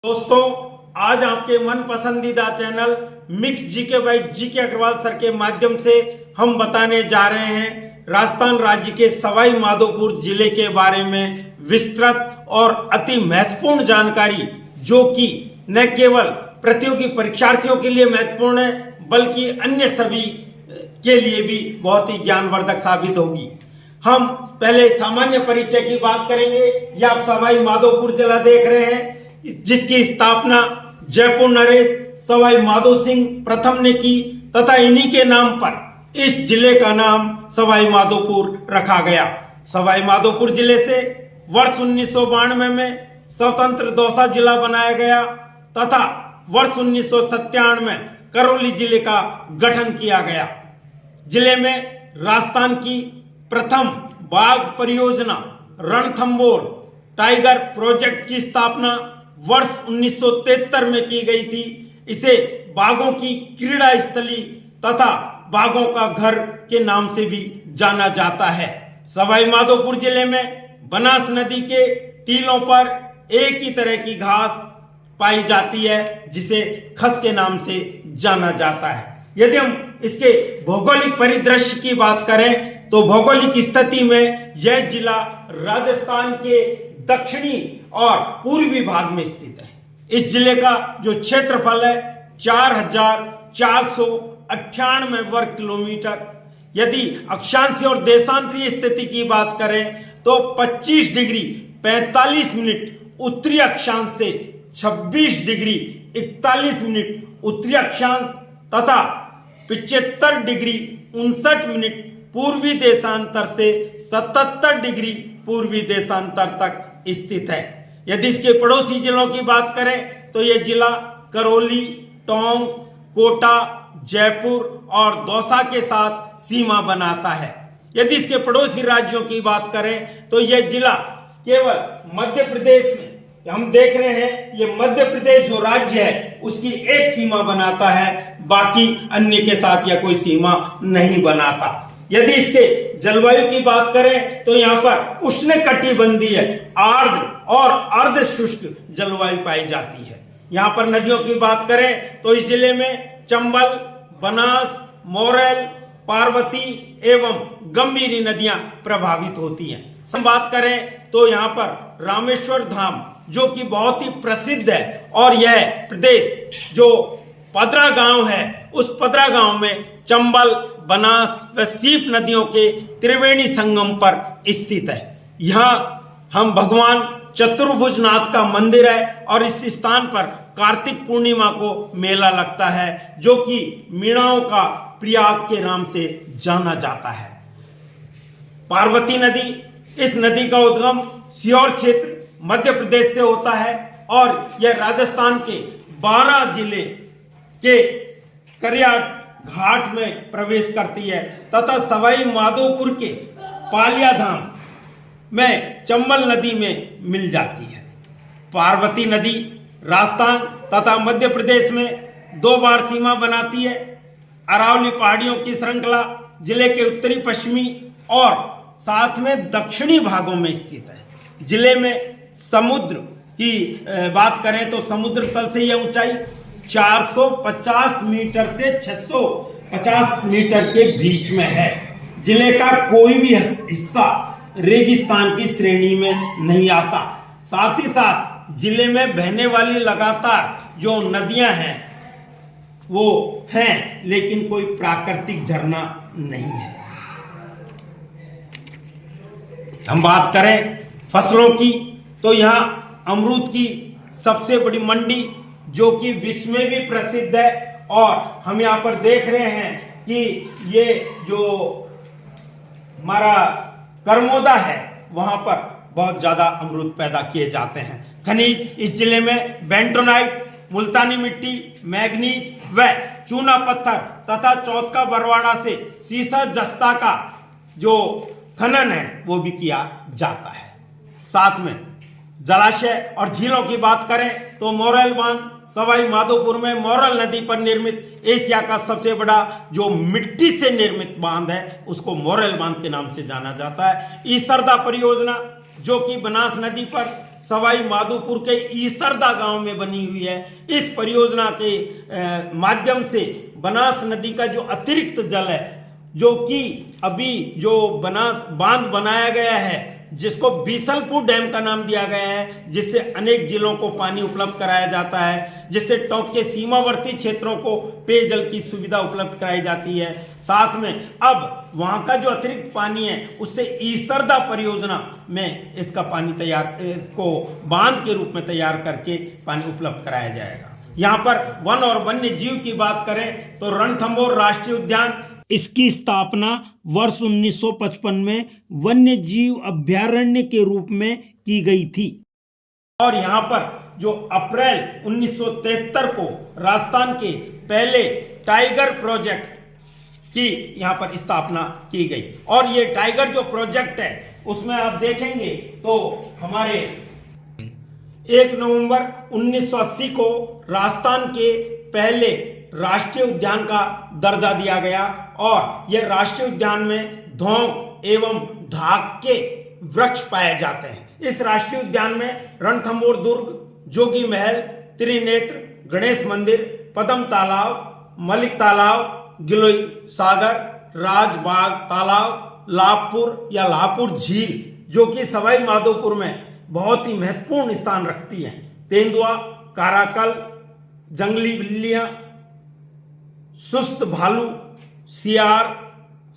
दोस्तों, आज आपके मन पसंदीदा channel mix GK by GK Agarwal sir के माध्यम से हम बताने जा रहे हैं राजस्थान राज्य के सवाई माधोपुर जिले के बारे में विस्तृत और अति महत्वपूर्ण जानकारी, जो कि न केवल प्रतियोगी परीक्षार्थियों के लिए महत्वपूर्ण है बल्कि अन्य सभी के लिए भी बहुत ही ज्ञानवर्धक साबित होगी। हम पहले सामान्य परिचय की बात करेंगे। ये आप सवाई माधोपुर जिला देख रहे हैं, जिसकी स्थापना जयपुर नरेश सवाई माधो सिंह प्रथम ने की तथा इन्हीं के नाम पर इस जिले का नाम सवाई माधोपुर रखा गया। सवाई माधोपुर जिले से वर्ष 1992 में स्वतंत्र दौसा जिला बनाया गया तथा वर्ष 1997 में करौली जिले का गठन किया गया। जिले में राजस्थान की प्रथम बाघ परियोजना रणथंभौर टाइगर प्रोजेक्ट की स्थापना वर्ष 1973 में की गई थी। इसे बाघों की क्रीड़ा स्थली तथा बाघों का घर के नाम से भी जाना जाता है। सवाई माधोपुर जिले में बनास नदी के टीलों पर एक ही तरह की घास पाई जाती है, जिसे खस के नाम से जाना जाता है। यदि हम इसके भौगोलिक परिदृश्य की बात करें तो भौगोलिक स्थिति में यह जिला राजस्थान के दक्षिणी और पूर्वी भाग में स्थित है। इस जिले का जो क्षेत्रफल है 4,498 वर्ग किलोमीटर। यदि अक्षांशीय और देशांतरीय स्थिति की बात करें तो 25 डिग्री 45 मिनट उत्तरी अक्षांश से 26 डिग्री 41 मिनट उत्तरी अक्षांश तथा 75 डिग्री 59 मिनट पूर्वी देशांतर से 77 डिग्री पूर्वी देशांतर तक स्थित है। यदि इसके पड़ोसी जिलों की बात करें तो यह जिला करौली, टोंक, कोटा, जयपुर और दौसा के साथ सीमा बनाता है। यदि इसके पड़ोसी राज्यों की बात करें तो यह जिला केवल मध्य प्रदेश में, हम देख रहे हैं ये मध्य प्रदेश जो राज्य है उसकी एक सीमा बनाता है, बाकी अन्य के साथ यह कोई सीमा नहीं बनाता। यदि इसके जलवायु की बात करें तो यहाँ पर उष्णकटिबंधीय आर्द्र और अर्ध शुष्क जलवायु पाई जाती है। यहाँ पर नदियों की बात करें तो इस जिले में चंबल, बनास, मोरेल, पार्वती एवं गंभीरी नदियां प्रभावित होती हैं। हम बात करें तो यहाँ पर रामेश्वर धाम जो कि बहुत ही प्रसिद्ध है, और यह प्रदेश जो पदरा गांव है उस पदरा गांव में चंबल, बनास व सीप नदियों के त्रिवेणी संगम पर स्थित है। यहाँ हम भगवान चतुर्भुजनाथ का मंदिर है और इस स्थान पर कार्तिक पूर्णिमा को मेला लगता है, जो कि मीणाओं का प्रयाग के नाम से जाना जाता है। पार्वती नदी, इस नदी का उद्गम सीहोर क्षेत्र मध्य प्रदेश से होता है और यह राजस्थान के 12 जिले के करियाट घाट में प्रवेश करती है तथा सवाई माधोपुर के पालिया धाम में चंबल नदी में मिल जाती है। पार्वती नदी राजस्थान तथा मध्य प्रदेश में 2 बार सीमा बनाती है। अरावली पहाड़ियों की श्रृंखला जिले के उत्तरी पश्चिमी और साथ में दक्षिणी भागों में स्थित है। जिले में समुद्र की बात करें तो समुद्र तल से यह ऊंचाई 450 मीटर से 650 मीटर के बीच में है। जिले का कोई भी हिस्सा रेगिस्तान की श्रेणी में नहीं आता। साथ ही साथ जिले में बहने वाली लगातार जो नदियां हैं वो हैं, लेकिन कोई प्राकृतिक झरना नहीं है। हम बात करें फसलों की तो यहाँ अमरूद की सबसे बड़ी मंडी जो कि विश्व में भी प्रसिद्ध है, और हम यहाँ पर देख रहे हैं कि ये जो हमारा करमोदा है वहां पर बहुत ज्यादा अमरूद पैदा किए जाते हैं। खनिज, इस जिले में बेंटोनाइट, मुल्तानी मिट्टी, मैग्नीज व चूना पत्थर तथा चौथ का बरवाड़ा से सीसा जस्ता का जो खनन है वो भी किया जाता है। साथ में जलाशय और झीलों की बात करें तो मोरेल बांध सवाई माधोपुर में मोरेल नदी पर निर्मित एशिया का सबसे बड़ा जो मिट्टी से निर्मित बांध है उसको मोरेल बांध के नाम से जाना जाता है। ईसरदा परियोजना जो कि बनास नदी पर सवाई माधोपुर के ईसरदा गांव में बनी हुई है। इस परियोजना के माध्यम से बनास नदी का जो अतिरिक्त जल है, जो कि अभी जो बनास बांध बनाया गया है, जिसको बीसलपुर डैम का नाम दिया गया है, जिससे अनेक जिलों को पानी उपलब्ध कराया जाता है, जिससे टोंक के सीमावर्ती क्षेत्रों को पेयजल की सुविधा उपलब्ध कराई जाती है। साथ में अब वहां का जो अतिरिक्त पानी है उससे ईसरदा परियोजना में इसका पानी इसको बांध के रूप में तैयार करके पानी उपलब्ध कराया जाएगा। यहाँ पर वन और वन्य जीव की बात करें तो रणथंभौर राष्ट्रीय उद्यान, इसकी स्थापना वर्ष 1955 में वन्य जीव अभ्यारण्य के रूप में की गई थी और यहाँ पर जो अप्रैल 1973 को राजस्थान के पहले टाइगर प्रोजेक्ट की यहाँ पर स्थापना की गई। और ये टाइगर जो प्रोजेक्ट है उसमें आप देखेंगे तो हमारे 1 नवंबर 1980 को राजस्थान के पहले राष्ट्रीय उद्यान का दर्जा दिया गया और यह राष्ट्रीय उद्यान में धौंक एवं ढाक के वृक्ष पाए जाते हैं। इस राष्ट्रीय उद्यान में रणथंभौर दुर्ग, जोगी महल, त्रिनेत्र, गणेश मंदिर, पद्म तालाब, मलिक तालाब, गिलोई सागर, राजबाग तालाब, लाभपुर या लाभपुर झील जो कि सवाई माधोपुर में बहुत ही महत्वपूर्ण स्थान रखती है, तेंदुआ, काराकल, जंगली बिल्लियां, सुस्त भालू, सियार,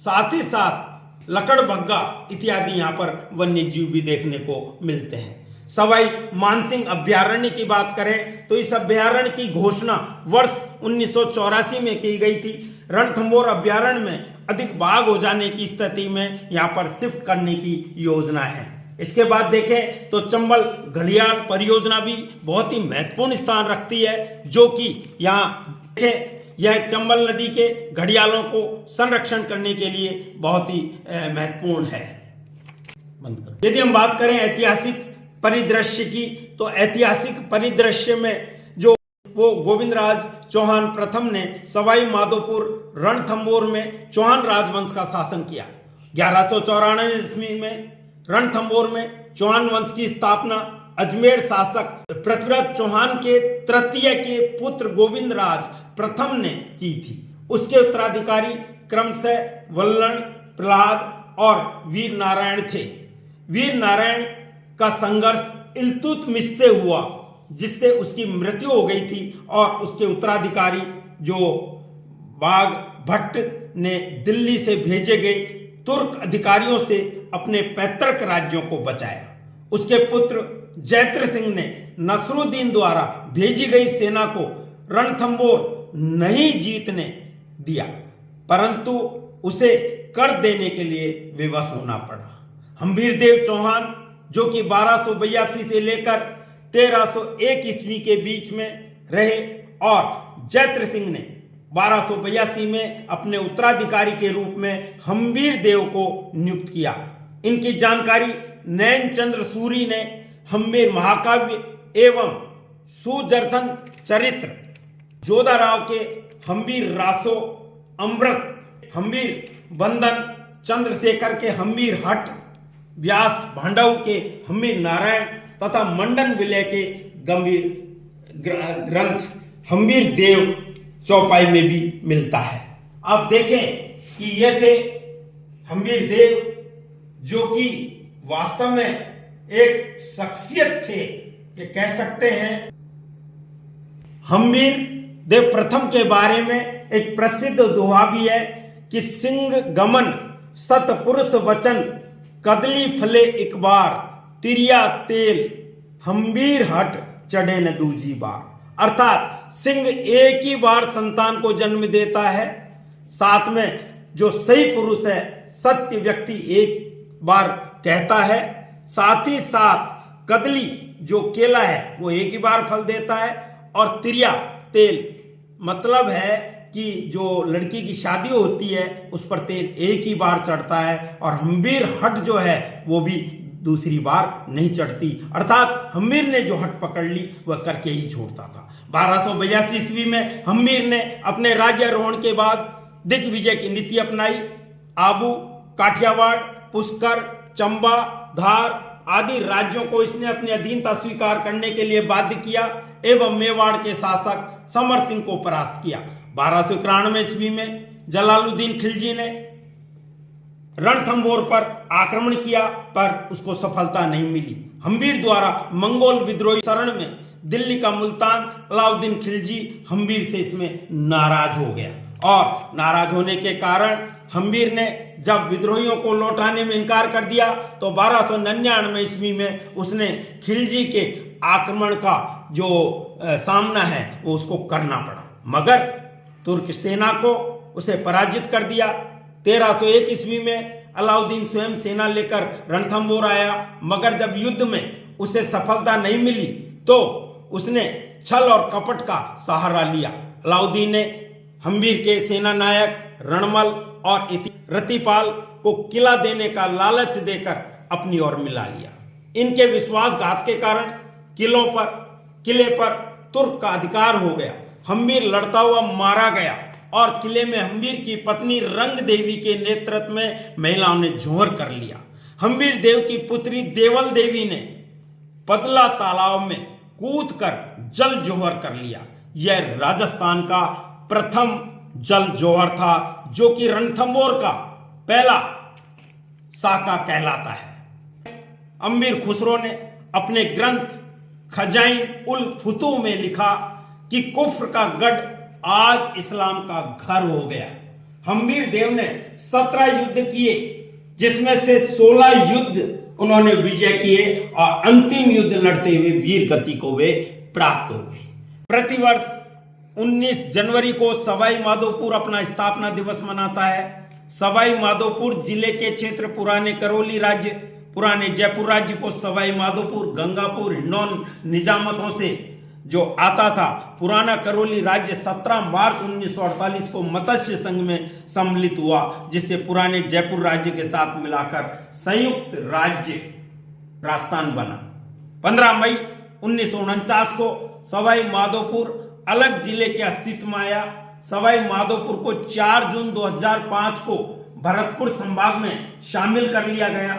साथ ही साथ लकड़बग्गा इत्यादि यहाँ पर वन्य जीव भी देखने को मिलते हैं। सवाई मानसिंह अभ्यारण्य की बात करें तो इस अभ्यारण्य की घोषणा वर्ष 1984 में की गई थी। रणथंभौर अभ्यारण्य में अधिक बाघ हो जाने की स्थिति में यहाँ पर शिफ्ट करने की योजना है। इसके बाद देखें तो चंबल घड़ियाल परियोजना भी बहुत ही महत्वपूर्ण स्थान रखती है, जो कि यहाँ देखें यह चंबल नदी के घड़ियालों को संरक्षण करने के लिए बहुत ही महत्वपूर्ण है। यदि हम बात करें ऐतिहासिक परिदृश्य की तो ऐतिहासिक परिदृश्य में जो वो गोविंदराज चौहान प्रथम ने सवाई माधोपुर रणथंभौर में चौहान राजवंश का शासन किया। 1194 ईस्वी में रणथंभौर में चौहान वंश की स्थापना अजमेर शासक पृथ्वीराज चौहान के तृतीय के पुत्र गोविंदराज प्रथम ने की थी। उसके उत्तराधिकारी क्रमशः वल्लण, प्रहलाद और वीर नारायण थे। वीर नारायण का संघर्ष इल्तुतमिश से हुआ, जिससे उसकी मृत्यु हो गई थी और उसके उत्तराधिकारी जो बाघ भट्ट ने दिल्ली से भेजे गए तुर्क अधिकारियों से अपने पैतृक राज्यों को बचाया। उसके पुत्र जैत्र सिंह ने नसरुद्दीन द्वारा भेजी गई सेना को रणथंभौर नहीं जीतने दिया, परंतु उसे कर देने के लिए विवश होना पड़ा। हम्बीरदेव चौहान जो कि 1282 से लेकर 1301 ईस्वी के बीच में रहे और जैत्र सिंह ने 1282 में अपने उत्तराधिकारी के रूप में हम्बीरदेव को नियुक्त किया। इनकी जानकारी नैनचंद्र सूरी ने हम्बीर महाकाव्य एवं सुदर्शन चरित्र, जोधाराव के हम्बीर रासो अमृत, हम्बीर बंधन, चंद्रशेखर के हम्बीर हट, व्यास भांडव के हम्बीर नारायण तथा मंडन विलय के गंभीर ग्रंथ हम्बीर देव चौपाई में भी मिलता है। आप देखें कि ये थे हम्बीर देव, जो कि वास्तव में एक शख्सियत थे, ये कह सकते हैं। हम्बीर देव प्रथम के बारे में एक प्रसिद्ध दोहा भी है कि सिंह गमन सतपुरुष वचन, कदली फले एक बार, तिरिया तेल हम्बीर हट चढ़े न दूजी बार। अर्थात सिंह एक ही बार संतान को जन्म देता है, साथ में जो सही पुरुष है, सत्य व्यक्ति एक बार कहता है, साथ ही साथ कदली जो केला है वो एक ही बार फल देता है, और तिरिया तेल मतलब है कि जो लड़की की शादी होती है उस पर तेल एक ही बार चढ़ता है, और हम्बीर हट जो है वो भी दूसरी बार नहीं चढ़ती। अर्थात हम्बीर ने जो हट पकड़ ली वह करके ही छोड़ता था। 1282 ईस्वी में हम्बीर ने अपने राज्यारोहण के बाद दिग्विजय की नीति अपनाई। आबू, काठियावाड़, पुष्कर, चंबा, धार आदि राज्यों को इसने अपनी अधीनता स्वीकार करने के लिए बाध्य किया एवं मेवाड़ के शासक समर सिंह को परास्त किया। 1291 ईस्वी में जलालुद्दीन खिलजी ने रणथंभौर पर आक्रमण किया पर उसको सफलता नहीं मिली। हम्बीर द्वारा मंगोल विद्रोही शरण में दिल्ली का मुल्तान अलाउद्दीन खिलजी हम्बीर से इसमें नाराज हो गया और नाराज होने के कारण हम्बीर ने जब विद्रोहियों को लौटाने में इनकार कर दिया तो 1299 ईस्वी में उसने खिलजी के आक्रमण का जो सामना है वो उसको करना पड़ा, मगर तुर्क सेना को उसे पराजित कर दिया। 1301 ईस्वी में अलाउद्दीन स्वयं सेना लेकर रणथंभौर आया, मगर जब युद्ध में उसे सफलता नहीं मिली तो उसने छल और कपट का सहारा लिया। अलाउद्दीन ने हम्बीर के सेना नायक रणमल और रतिपाल को किला देने का लालच देकर अपनी ओर मिला लिया। इनके विश्वासघात के कारण किले पर तुर्क का अधिकार हो गया। हम्बीर लड़ता हुआ मारा गया और किले में हम्बीर की पत्नी रंग देवी के नेतृत्व में महिलाओं ने जौहर कर लिया। हम्बीर देव की पुत्री देवल देवी ने पतला तालाब में कूदकर जल जौहर कर लिया। यह राजस्थान का प्रथम जल जौहर था जो कि रणथंभौर का पहला साका कहलाता है। अमीर खुसरो ने अपने ग्रंथ खजाइन उल फुतूह में लिखा कि कुफ्र का गढ़ आज इस्लाम का घर हो गया। हम्बीर देव ने 17 युद्ध किए जिसमें से 16 युद्ध उन्होंने विजय किए और अंतिम युद्ध लड़ते हुए वीर गति को वे प्राप्त हो गए। प्रतिवर्ष 19 जनवरी को सवाई माधोपुर अपना स्थापना दिवस मनाता है। सवाई माधोपुर जिले के क्षेत्र पुराने करौली राज्य, पुराने जयपुर राज्य को सवाई माधोपुर, गंगापुर, हिंडौन निजामतों से जो आता था। पुराना करौली राज्य 17 मार्च 1948 को मत्स्य संघ में सम्मिलित हुआ, जिससे पुराने जयपुर राज्य के साथ मिलाकर संयुक्त राज्य राजस्थान बना। 15 मई 1949 को सवाई माधोपुर अलग जिले के अस्तित्व में आया। सवाई माधोपुर को 4 जून 2005 को भरतपुर संभाग में शामिल कर लिया गया।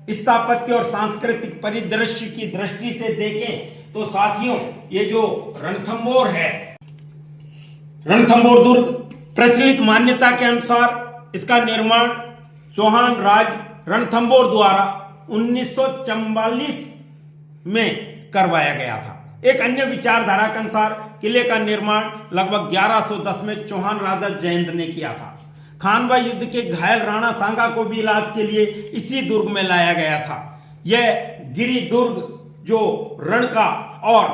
स्थापत्य और सांस्कृतिक परिदृश्य की दृष्टि से देखें तो साथियों, ये जो रणथंभौर है, रणथंभौर दुर्ग प्रचलित मान्यता के अनुसार इसका निर्माण चौहान राज रणथंभौर द्वारा 1944 में करवाया गया था। एक अन्य विचारधारा के अनुसार किले का निर्माण लगभग 1110 में चौहान राजा जयंत ने किया था। खानवा युद्ध के घायल राणा सांगा को भी इलाज के लिए इसी दुर्ग में लाया गया था। यह गिरी दुर्ग जो रण और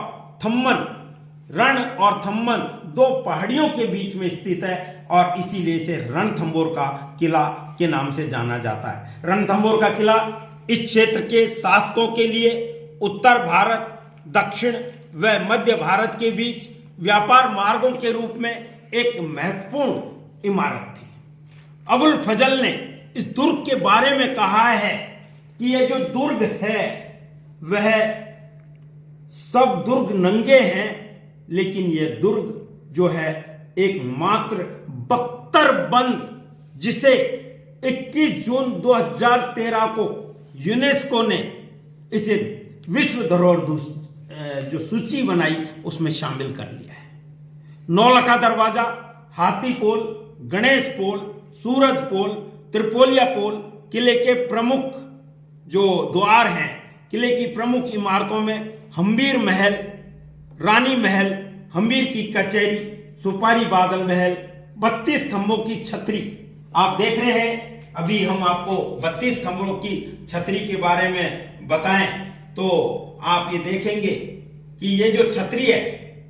थम्मन दो पहाड़ियों के बीच में स्थित है और इसीलिए इसे रणथंभौर का किला के नाम से जाना जाता है। रणथंभौर का किला इस क्षेत्र के शासकों के लिए उत्तर भारत, दक्षिण व मध्य भारत के बीच व्यापार मार्गों के रूप में एक महत्वपूर्ण इमारत थी। अबुल फजल ने इस दुर्ग के बारे में कहा है कि यह जो दुर्ग है वह सब दुर्ग नंगे हैं, लेकिन यह दुर्ग जो है एक मात्र बख्तर बंद, जिसे 21 जून 2013 को यूनेस्को ने इसे विश्व धरोहर जो सूची बनाई उसमें शामिल कर लिया है। नौलखा दरवाजा, हाथी पोल, गणेश पोल, सूरज पोल, त्रिपोलिया पोल किले के प्रमुख जो द्वार हैं। किले की प्रमुख इमारतों में हम्बीर महल, रानी महल, हम्बीर की कचहरी, सुपारी बादल महल, 32 खंभों की छतरी आप देख रहे हैं। अभी हम आपको 32 खंभों की छतरी के बारे में बताएं तो आप ये देखेंगे कि ये जो छतरी है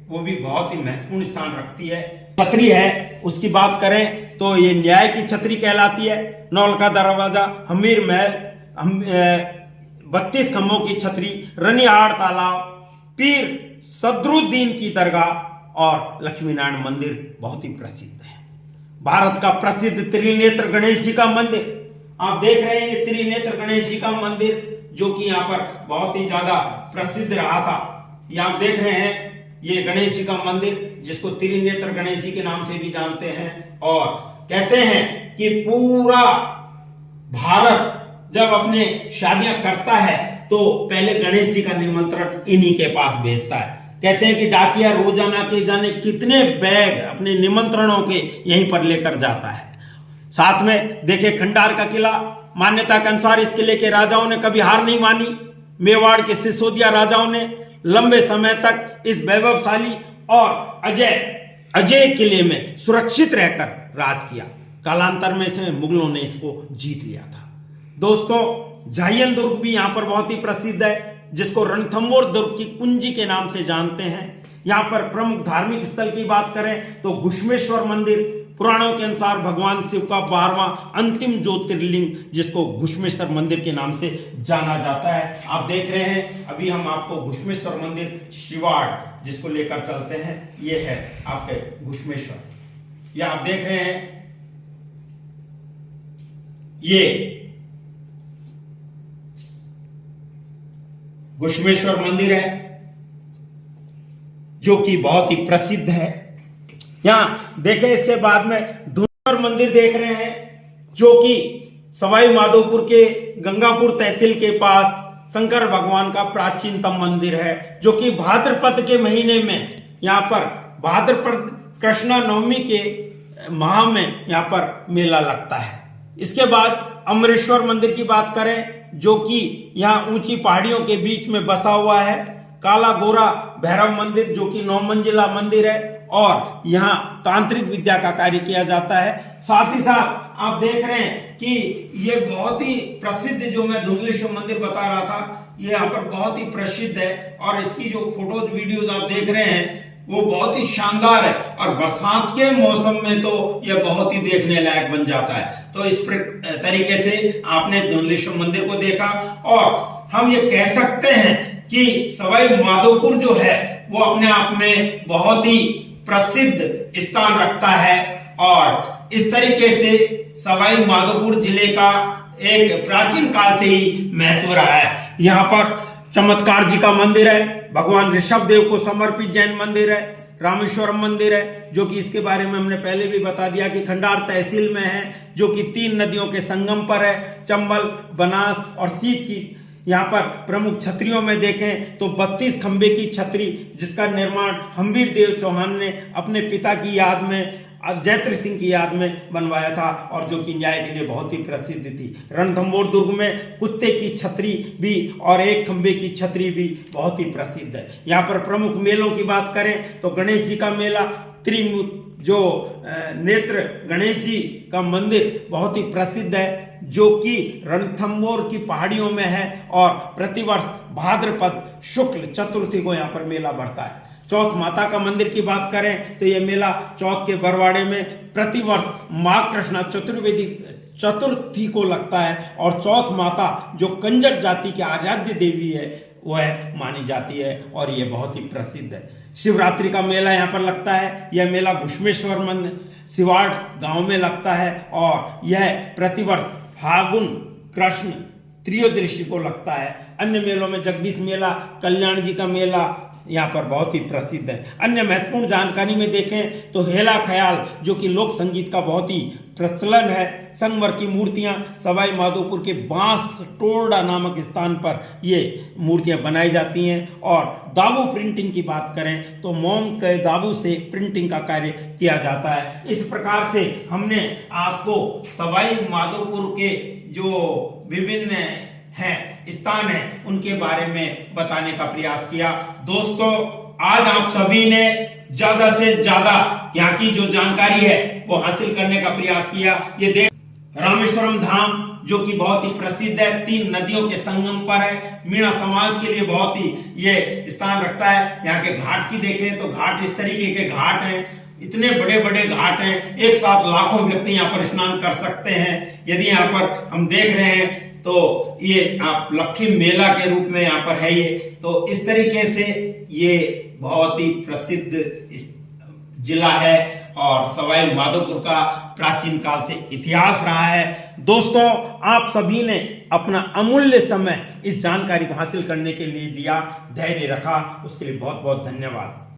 वो भी बहुत ही महत्वपूर्ण स्थान रखती है। छतरी है उसकी बात करें तो ये न्याय की छतरी कहलाती है। नौलखा दरवाजा, हम्बीर महल, 32 खंभों की छतरी, रनिहाड़ तालाब, पीर सदरुद्दीन की दरगाह और लक्ष्मी नारायण मंदिर बहुत ही प्रसिद्ध है। भारत का प्रसिद्ध त्रिनेत्र गणेश जी का मंदिर आप देख रहे हैं। ये त्रिनेत्र गणेश जी का मंदिर जो कि यहाँ पर बहुत ही ज्यादा प्रसिद्ध रहा था। ये आप देख रहे हैं ये गणेश जी का मंदिर जिसको त्रिनेत्र गणेश जी के नाम से भी जानते हैं। और कहते हैं कि पूरा भारत जब अपने शादियां करता है तो पहले गणेश जी का निमंत्रण इन्हीं के पास भेजता है। कहते हैं कि डाकिया रोजाना के जाने कितने बैग अपने निमंत्रणों के यहीं पर लेकर जाता है। साथ में देखिए खंडार का किला, मान्यता के अनुसार इस किले के राजाओं ने कभी हार नहीं मानी। मेवाड़ के सिसोदिया राजाओं ने लंबे समय तक इस वैभवशाली और अजय किले में सुरक्षित रहकर राज किया। कालांतर में इसमें मुगलों ने इसको जीत लिया था। दोस्तों, झायन दुर्ग भी यहाँ पर बहुत ही प्रसिद्ध है, जिसको रणथंभौर दुर्ग की कुंजी के नाम से जानते हैं। यहाँ पर प्रमुख धार्मिक स्थल की बात करें तो घुश्मेश्वर मंदिर, पुराणों के अनुसार भगवान शिव का 12वां अंतिम ज्योतिर्लिंग, जिसको घुश्मेश्वर मंदिर के नाम से जाना जाता है। आप देख रहे हैं, अभी हम आपको घुश्मेश्वर मंदिर शिवाड़ जिसको लेकर चलते हैं, ये है आपके घुश्मेश्वर। ये आप देख रहे हैं, ये घुश्मेश्वर मंदिर है जो कि बहुत ही प्रसिद्ध है। यहां देखें, इसके बाद में धुंधर मंदिर देख रहे हैं, जो कि सवाई माधोपुर के गंगापुर तहसील के पास शंकर भगवान का प्राचीनतम मंदिर है, जो कि भाद्रपद के महीने में यहां पर भाद्रपद कृष्णा नवमी के माह में यहां पर मेला लगता है। इसके बाद अमरेश्वर मंदिर की बात करें, जो कि यहाँ ऊंची पहाड़ियों के बीच में बसा हुआ है। काला गोरा भैरव मंदिर, जो कि 9 मंजिला मंदिर है और यहाँ तांत्रिक विद्या का कार्य किया जाता है। साथ ही साथ आप देख रहे हैं कि ये बहुत ही प्रसिद्ध, जो मैं धुंधलेश्वर मंदिर बता रहा था, ये यहाँ पर बहुत ही प्रसिद्ध है और इसकी जो फोटोज वीडियोज आप देख रहे हैं वो बहुत ही शानदार है और बरसात के मौसम में तो यह बहुत ही देखने लायक बन जाता है। तो इस तरीके से आपने धुंधलेश्वर मंदिर को देखा और हम ये कह सकते हैं कि सवाई माधोपुर जो है वो अपने आप में बहुत ही प्रसिद्ध स्थान रखता है और इस तरीके से सवाई माधोपुर जिले का एक प्राचीन काल से ही महत्व रहा है। यहाँ पर चमत्कार जी का मंदिर है, भगवान ऋषभ देव को समर्पित जैन मंदिर है, रामेश्वरम मंदिर है, जो कि इसके बारे में हमने पहले भी बता दिया कि खंडार तहसील में है, जो कि 3 नदियों के संगम पर है, चंबल, बनास और सीप की। यहाँ पर प्रमुख छतरियों में देखें तो 32 खंबे की छतरी, जिसका निर्माण हम्बीर देव चौहान ने अपने पिता की याद में, जयत्र सिंह की याद में बनवाया था और जो कि न्याय के लिए बहुत ही प्रसिद्ध थी। रणथंभौर दुर्ग में कुत्ते की छतरी भी और 1 खंबे की छतरी भी बहुत ही प्रसिद्ध है। यहाँ पर प्रमुख मेलों की बात करें तो गणेश जी का मेला, जो नेत्र गणेश जी का मंदिर बहुत ही प्रसिद्ध है, जो कि रणथंभौर की पहाड़ियों में है और प्रतिवर्ष भाद्रपद शुक्ल चतुर्थी को यहाँ पर मेला बढ़ता है। चौथ माता का मंदिर की बात करें तो यह मेला चौथ के बरवाड़े में प्रतिवर्ष माघ कृष्णा चतुर्थी को लगता है और चौथ माता जो कंजर जाति की आराध्य देवी है वह मानी जाती है और यह बहुत ही प्रसिद्ध है। शिवरात्रि का मेला यहाँ पर लगता है। यह मेला घुश्मेश्वर मंदिर सिवाड़ गांव में लगता है और यह प्रतिवर्ष फागुन कृष्ण त्रयोदशी को लगता है। अन्य मेलों में जगदीश मेला, कल्याण जी का मेला यहाँ पर बहुत ही प्रसिद्ध है। अन्य महत्वपूर्ण जानकारी में देखें तो हेला ख्याल, जो कि लोक संगीत का बहुत ही प्रचलन है। संगमर की मूर्तियाँ सवाई माधोपुर के बांस टोरडा नामक स्थान पर ये मूर्तियाँ बनाई जाती हैं। और दाबू प्रिंटिंग की बात करें तो मोम के दाबू से प्रिंटिंग का कार्य किया जाता है। इस प्रकार से हमने आपको सवाई माधोपुर के जो विभिन्न हैं स्थान है उनके बारे में बताने का प्रयास किया। दोस्तों, आज आप सभी ने ज्यादा से ज्यादा यहाँ की जो जानकारी है वो हासिल करने का प्रयास किया। ये देख रामेश्वरम धाम, जो कि बहुत ही प्रसिद्ध है, 3 नदियों के संगम पर है, मीणा समाज के लिए बहुत ही ये स्थान रखता है। यहाँ के घाट की देखें तो घाट इस तरीके के घाट हैं, इतने बड़े बड़े घाट हैं, एक साथ लाखों व्यक्ति यहाँ पर स्नान कर सकते हैं। यदि यहाँ पर हम देख रहे हैं तो ये आप लक्खी मेला के रूप में यहाँ पर है। ये तो इस तरीके से ये बहुत ही प्रसिद्ध जिला है और सवाई माधोपुर का प्राचीन काल से इतिहास रहा है। दोस्तों, आप सभी ने अपना अमूल्य समय इस जानकारी को हासिल करने के लिए दिया, धैर्य रखा, उसके लिए बहुत बहुत धन्यवाद।